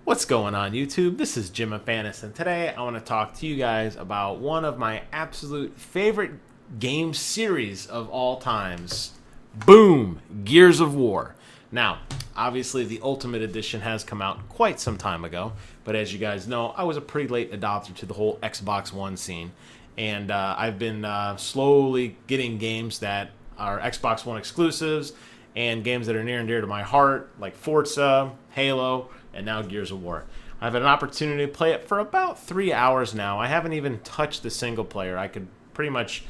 What's going on, YouTube? This is Jim Afanis, and today I want to talk to you guys about one of my absolute favorite game series of all times. Boom! Gears of War. Now, obviously the Ultimate Edition has come out quite some time ago, but as you guys know, I was a pretty late adopter to the whole Xbox One scene, and I've been slowly getting games that are Xbox One exclusives and games that are near and dear to my heart, like Forza, Halo, and now Gears of War. I've had an opportunity to play it for about 3 hours now. I haven't even touched the single player. I could pretty much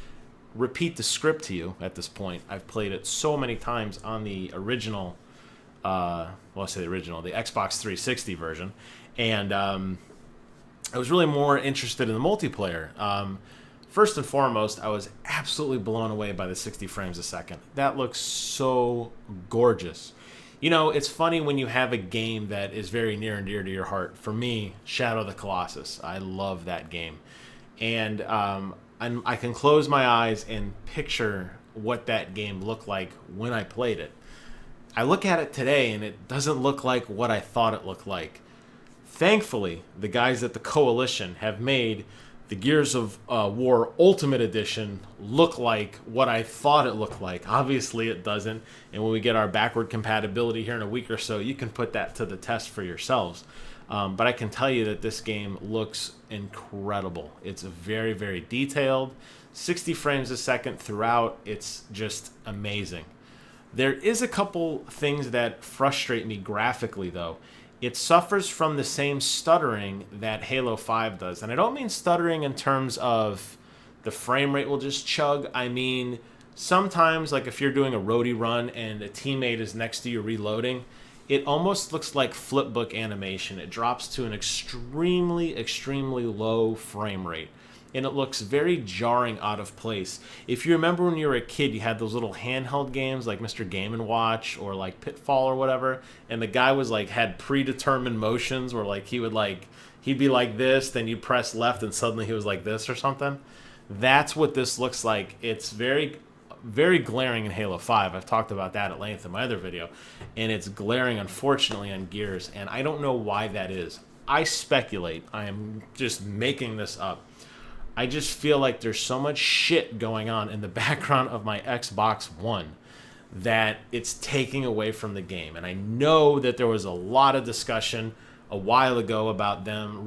repeat the script to you at this point. I've played it so many times on the original, the Xbox 360 version, and I was really more interested in the multiplayer. First and foremost, I was absolutely blown away by the 60 frames a second. That looks so gorgeous. You know, it's funny when you have a game that is very near and dear to your heart. For me, Shadow of the Colossus. I love that game. And I can close my eyes and picture what that game looked like when I played it. I look at it today and it doesn't look like what I thought it looked like. Thankfully, the guys at the Coalition have made the Gears of War Ultimate Edition look like what I thought it looked like. Obviously, it doesn't. And when we get our backward compatibility here in a week or so, you can put that to the test for yourselves. But I can tell you that this game looks incredible. It's very, very detailed. 60 frames a second throughout. It's just amazing. There is a couple things that frustrate me graphically, though. It suffers from the same stuttering that Halo 5 does. And I don't mean stuttering in terms of the frame rate will just chug. I mean, sometimes, like if you're doing a roadie run and a teammate is next to you reloading, it almost looks like flipbook animation. It drops to an extremely, extremely low frame rate. And it looks very jarring out of place. If you remember when you were a kid, you had those little handheld games like Mr. Game & Watch or like Pitfall or whatever, and the guy was like had predetermined motions where like he'd be like this, then you press left and suddenly he was like this or something. That's what this looks like. It's very, very glaring in Halo 5. I've talked about that at length in my other video, and it's glaring, unfortunately, on Gears, and I don't know why that is. I speculate. I am just making this up. I just feel like there's so much shit going on in the background of my Xbox One that it's taking away from the game. And I know that there was a lot of discussion a while ago about them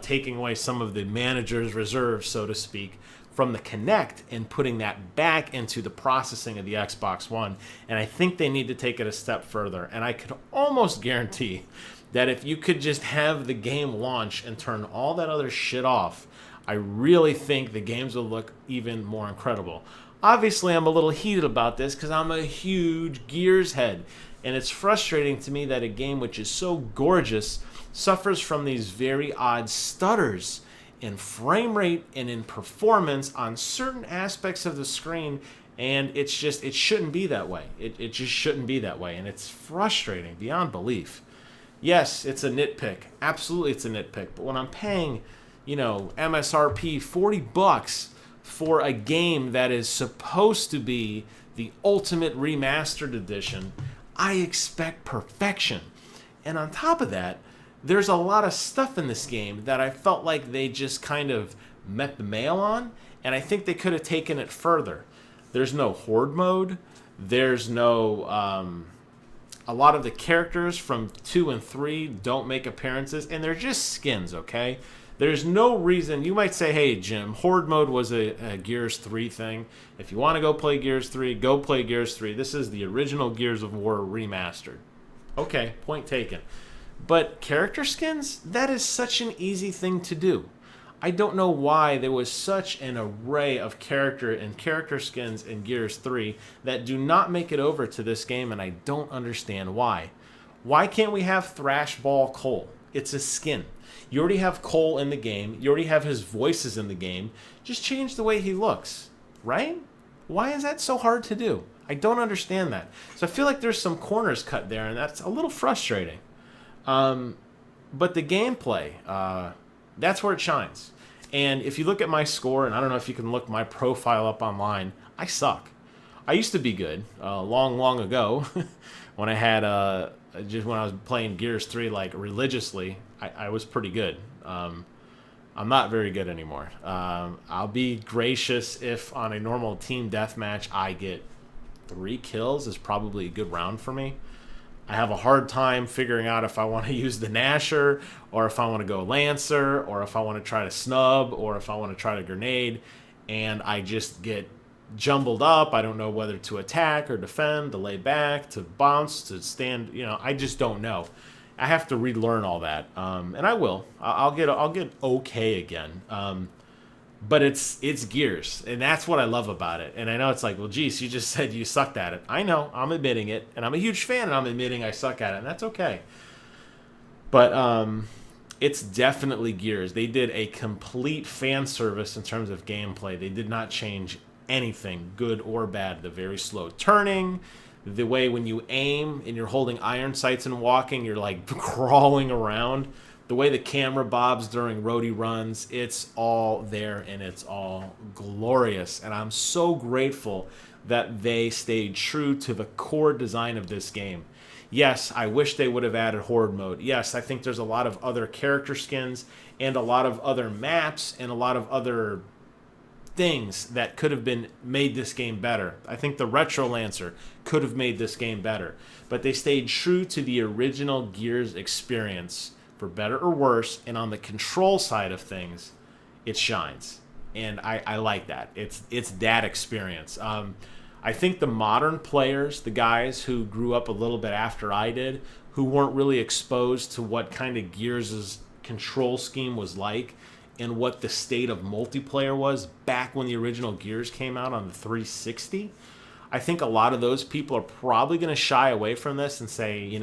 taking away some of the manager's reserves, so to speak, from the Kinect and putting that back into the processing of the Xbox One. And I think they need to take it a step further. And I could almost guarantee that if you could just have the game launch and turn all that other shit off, I really think the games will look even more incredible. Obviously, I'm a little heated about this because I'm a huge Gears head, and it's frustrating to me that a game which is so gorgeous suffers from these very odd stutters in frame rate and in performance on certain aspects of the screen, and it shouldn't be that way. It just shouldn't be that way, and it's frustrating beyond belief. Yes, it's a nitpick. Absolutely, it's a nitpick, but when I'm paying MSRP $40 for a game that is supposed to be the Ultimate Remastered Edition, I expect perfection. And on top of that, there's a lot of stuff in this game that I felt like they just kind of met the mail on, and I think they could have taken it further. There's no horde mode. There's no... a lot of the characters from 2 and 3 don't make appearances, and they're just skins, okay? There's no reason. You might say, hey, Jim, Horde mode was a Gears 3 thing. If you want to go play Gears 3, go play Gears 3. This is the original Gears of War remastered. Okay, point taken. But character skins, that is such an easy thing to do. I don't know why there was such an array of character skins in Gears 3 that do not make it over to this game, and I don't understand why. Why can't we have Thrashball Cole? It's a skin. You already have Cole in the game. You already have his voices in the game. Just change the way he looks, right? Why is that so hard to do? I don't understand that. So I feel like there's some corners cut there, and that's a little frustrating. But the gameplay, that's where it shines. And if you look at my score, and I don't know if you can look my profile up online, I suck. I used to be good long, long ago when I had just when I was playing Gears 3 like religiously, I was pretty good. I'm not very good anymore. I'll be gracious if on a normal team deathmatch I get 3 kills is probably a good round for me. I have a hard time figuring out if I want to use the Gnasher or if I want to go Lancer or if I want to try to snub or if I want to try to grenade, and I just get jumbled up. I don't know whether to attack or defend, to lay back, to bounce, to stand. I just don't know. I have to relearn all that, and I will. I'll get okay again. But it's Gears, and that's what I love about it. And I know it's like, well, geez, you just said you sucked at it. I know, I'm admitting it, and I'm a huge fan, and I'm admitting I suck at it, and that's okay. But it's definitely Gears. They did a complete fan service in terms of gameplay. They did not change anything, good or bad. The very slow turning, the way when you aim and you're holding iron sights and walking, you're like crawling around. The way the camera bobs during roadie runs, it's all there and it's all glorious. And I'm so grateful that they stayed true to the core design of this game. Yes, I wish they would have added Horde mode. Yes, I think there's a lot of other character skins and a lot of other maps and a lot of other things that could have been made this game better. I think the Retro Lancer could have made this game better. But they stayed true to the original Gears experience, for better or worse, and on the control side of things, it shines. And I like that. It's that experience. I think the modern players, the guys who grew up a little bit after I did, who weren't really exposed to what kind of Gears' control scheme was like and what the state of multiplayer was back when the original Gears came out on the 360, I think a lot of those people are probably going to shy away from this and say,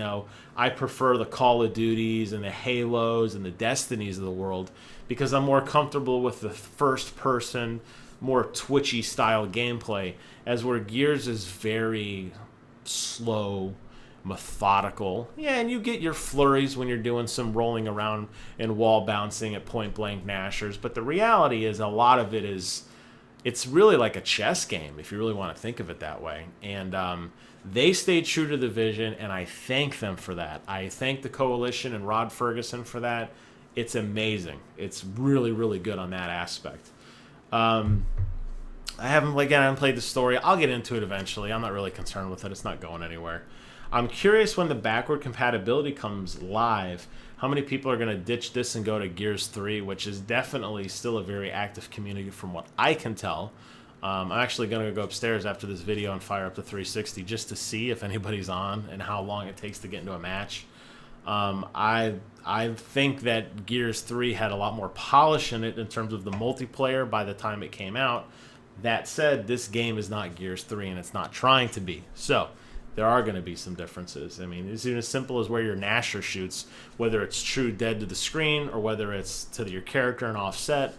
I prefer the Call of Duties and the Halos and the Destinies of the world because I'm more comfortable with the first-person, more twitchy style gameplay, as where Gears is very slow, methodical. Yeah, and you get your flurries when you're doing some rolling around and wall bouncing at point-blank Gnashers, but the reality is a lot of it is... it's really like a chess game, if you really want to think of it that way. And they stayed true to the vision, and I thank them for that. I thank the Coalition and Rod Ferguson for that. It's amazing. It's really, really good on that aspect. I haven't played the story. I'll get into it eventually. I'm not really concerned with it. It's not going anywhere. I'm curious when the backward compatibility comes live, how many people are going to ditch this and go to Gears 3, which is definitely still a very active community from what I can tell. I'm actually going to go upstairs after this video and fire up the 360 just to see if anybody's on and how long it takes to get into a match. I think that Gears 3 had a lot more polish in it in terms of the multiplayer by the time it came out. That said, this game is not Gears 3 and it's not trying to be. So there are going to be some differences. I mean, it's even as simple as where your Gnasher shoots, whether it's true dead to the screen or whether it's to your character and offset.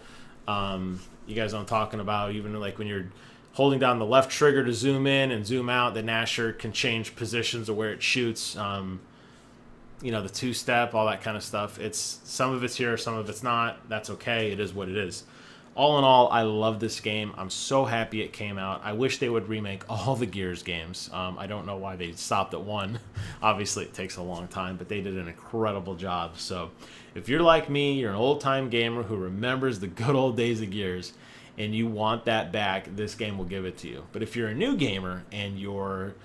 You guys know what I'm talking about. Even like when you're holding down the left trigger to zoom in and zoom out, the Gnasher can change positions of where it shoots. The two-step, all that kind of stuff. Some of it's here, some of it's not. That's okay. It is what it is. All in all, I love this game. I'm so happy it came out. I wish they would remake all the Gears games. I don't know why they stopped at one. Obviously, it takes a long time, but they did an incredible job. So if you're like me, you're an old-time gamer who remembers the good old days of Gears, and you want that back, this game will give it to you. But if you're a new gamer and you're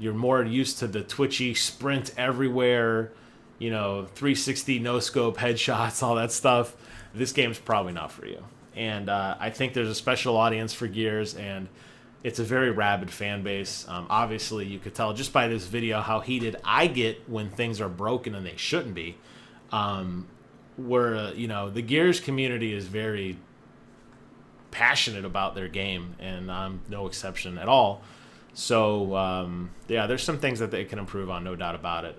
more used to the twitchy sprint everywhere, 360 no-scope headshots, all that stuff, this game's probably not for you. And I think there's a special audience for Gears, and it's a very rabid fan base. Obviously, you could tell just by this video how heated I get when things are broken and they shouldn't be. The Gears community is very passionate about their game, and I'm no exception at all. So, there's some things that they can improve on, no doubt about it.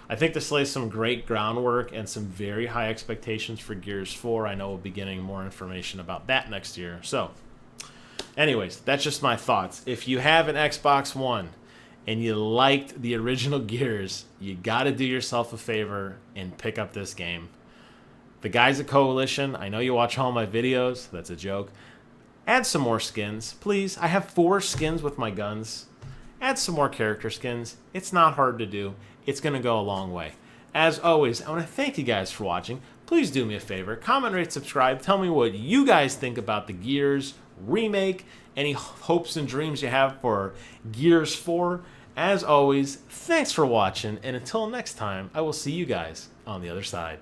I think this lays some great groundwork and some very high expectations for Gears 4. I know we'll be getting more information about that next year. So, anyways, that's just my thoughts. If you have an Xbox One and you liked the original Gears, you got to do yourself a favor and pick up this game. The guys at Coalition, I know you watch all my videos. That's a joke. Add some more skins, please. I have 4 skins with my guns, add some more character skins. It's not hard to do. It's going to go a long way. As always, I want to thank you guys for watching. Please do me a favor, comment, rate, subscribe. Tell me what you guys think about the Gears remake, any hopes and dreams you have for Gears 4. As always, thanks for watching, and until next time, I will see you guys on the other side.